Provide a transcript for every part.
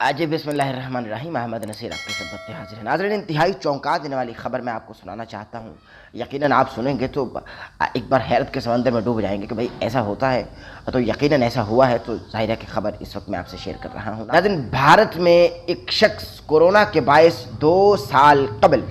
आज बिस्मिल्लाहिर्रहमानिर्रहीम। अहमद नसीर आपके खिदमत में हाजिर है। नाज़रीन, इंतहाई चौंका देने वाली खबर मैं आपको सुनाना चाहता हूँ। यकीनन आप सुनेंगे तो एक बार हैरत के समंदर में डूब जाएंगे कि भाई ऐसा होता है। तो यकीनन ऐसा हुआ है, तो ज़ाहिर है कि खबर इस वक्त मैं आपसे शेयर कर रहा हूँ। नाज़रीन, भारत में एक शख्स कोरोना के बायस 2 साल कबल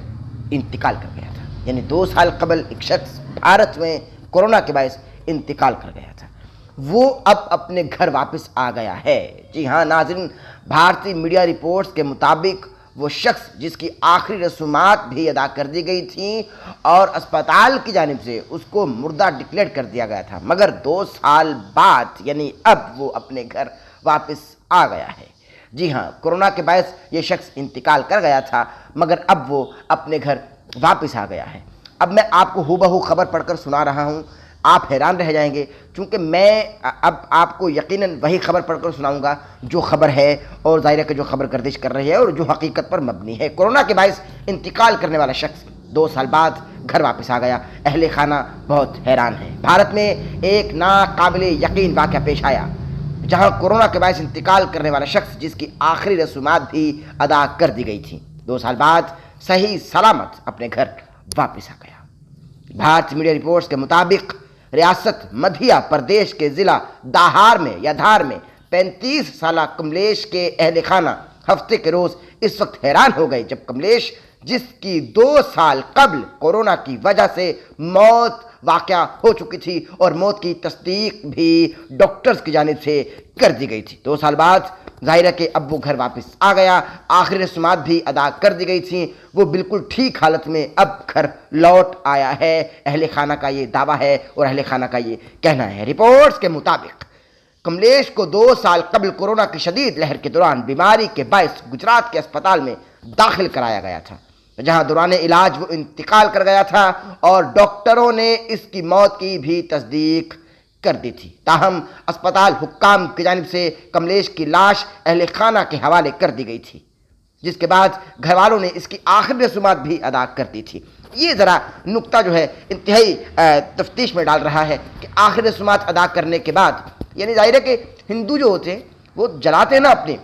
इंतकाल कर गया था। यानी 2 साल कबल एक शख्स भारत में कोरोना के बायस इंतकाल कर गया था। वो अब अपने घर वापस आ गया है। जी हाँ नाज़रीन, भारतीय मीडिया रिपोर्ट्स के मुताबिक वो शख्स जिसकी आखिरी रसूमात भी अदा कर दी गई थी और अस्पताल की जानिब से उसको मुर्दा डिक्लेयर कर दिया गया था, मगर 2 साल बाद यानी अब वो अपने घर वापस आ गया है। जी हाँ, कोरोना के बायस ये शख्स इंतकाल कर गया था, मगर अब वो अपने घर वापस आ गया है। अब मैं आपको हूबहू खबर पढ़कर सुना रहा हूँ, आप हैरान रह जाएंगे, क्योंकि मैं अब आपको यकीनन वही खबर पढ़कर सुनाऊंगा जो खबर है और ज़ाहिर है कि जो खबर गर्दिश कर रही है और जो हकीकत पर मबनी है। कोरोना के बायस इंतकाल करने वाला शख्स 2 साल बाद घर वापस आ गया। अहले खाना बहुत हैरान है। भारत में एक नाकाबिले यकीन वाक़या पेश आया, जहां कोरोना के बायस इंतकाल करने वाला शख्स जिसकी आखिरी रसूमात भी अदा कर दी गई थी, 2 साल बाद सही सलामत अपने घर वापस आ गया। भारतीय मीडिया रिपोर्ट्स के मुताबिक रियासत मध्य प्रदेश के ज़िला धार में 35 साल कमलेश के अहले खाना हफ्ते के रोज़ इस वक्त हैरान हो गए, जब कमलेश, जिसकी 2 साल कबल कोरोना की वजह से मौत वाक़या हो चुकी थी और मौत की तस्दीक भी डॉक्टर्स की जानिब से कर दी गई थी, 2 साल बाद ज़ाहिर है कि अब वो घर वापस आ गया। आखिरी रस्मात भी अदा कर दी गई थी। वो बिल्कुल ठीक हालत में अब घर लौट आया है। अहले खाना का ये दावा है और अहले खाना का ये कहना है। रिपोर्ट्स के मुताबिक कमलेश को 2 साल कबल कोरोना की शदीद लहर के दौरान बीमारी के बायस गुजरात के अस्पताल में दाखिल कराया गया था, जहां दौरान इलाज वो इंतकाल कर गया था और डॉक्टरों ने इसकी मौत की भी तस्दीक कर दी थी। ताहम अस्पताल हुक्काम की जानिब से कमलेश की लाश अहले खाना के हवाले कर दी गई थी, जिसके बाद घर वालों ने इसकी आखिरी रसूमात भी अदा कर दी थी। ये ज़रा नुक्ता जो है इंतहाई तफ्तीश में डाल रहा है कि आखिरी रसूमात अदा करने के बाद, यानी ज़ाहिर है कि हिंदू जो होते हैं वो जलाते हैं ना अपने,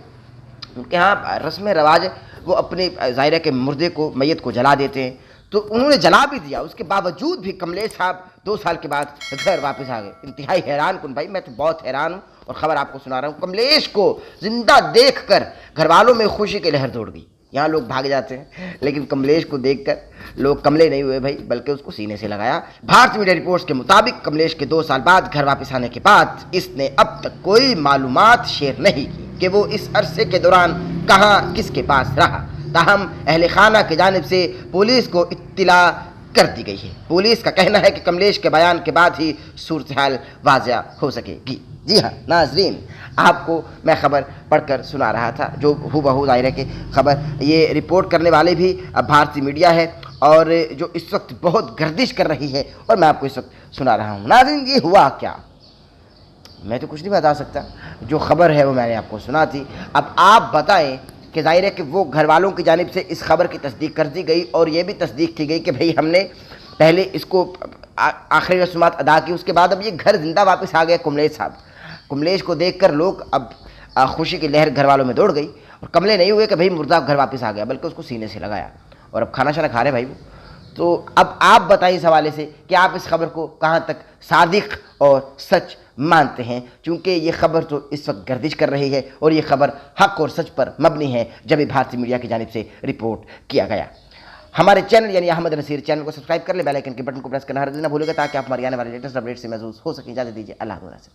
उनके यहाँ रस्म रवाज वो अपने ज़ाहिर है कि मुर्दे को, मैयत को जला देते हैं, तो उन्होंने जला भी दिया। उसके बावजूद भी कमलेश साहब 2 साल के बाद घर वापस आ गए। इंतहाई हैरान कुन भाई, मैं तो बहुत हैरान हूँ और ख़बर आपको सुना रहा हूँ। कमलेश को जिंदा देखकर घर वालों में खुशी की लहर दौड़ गई। यहाँ लोग भाग जाते हैं, लेकिन कमलेश को देखकर लोग कमले नहीं हुए भाई, बल्कि उसको सीने से लगाया। भारतीय मीडिया रिपोर्ट्स के मुताबिक कमलेश के 2 साल बाद घर वापस आने के बाद इसने अब तक कोई मालूमात शेयर नहीं की कि वो इस अरसे के दौरान कहाँ किसके पास रहा। ताहम अहले खाना की जानिब से पुलिस को इत्तिला कर दी गई है। पुलिस का कहना है कि कमलेश के बयान के बाद ही सूरत हाल वाज़िया हो सकेगी। जी हाँ नाज़रीन, आपको मैं खबर पढ़कर सुना रहा था जो हूबहू ज़ाहिर है कि खबर ये रिपोर्ट करने वाले भी अब भारतीय मीडिया है और जो इस वक्त बहुत गर्दिश कर रही है और मैं आपको इस वक्त सुना रहा हूँ। नाज़रीन, ये हुआ क्या, मैं तो कुछ नहीं बता सकता। जो खबर है वो मैंने आपको सुना थी। अब आप बताएं कि ज़ाहिर है कि वो घर वालों की जानिब से इस खबर की तस्दीक कर दी गई और ये भी तस्दीक की गई कि भाई हमने पहले इसको आखिरी रस्मात अदा की, उसके बाद अब ये घर जिंदा वापस आ गया कमलेश साहब। कमलेश को देखकर लोग अब खुशी की लहर घर वालों में दौड़ गई और कमले नहीं हुए कि भाई मुर्दा घर वापस आ गया, बल्कि उसको सीने से लगाया और अब खाना शाना खा रहे भाई वो। तो अब आप बताइए इस हवाले से कि आप इस खबर को कहाँ तक सादिक और सच मानते हैं, क्योंकि ये खबर तो इस वक्त गर्दिश कर रही है और ये खबर हक और सच पर मबनी है जब भी भारतीय मीडिया की जानिब से रिपोर्ट किया गया। हमारे चैनल यानी अहमद नसीर चैनल को सब्सक्राइब कर ले, बेल आइकन के बटन को प्रेस करना हर दिन ना भूलेगा, ताकि आप हमारे आने वाले लेटेस्ट अपडेट से महसूस हो सकें। इजाज़त दीजिए, अल्लाह हाफ़िज़।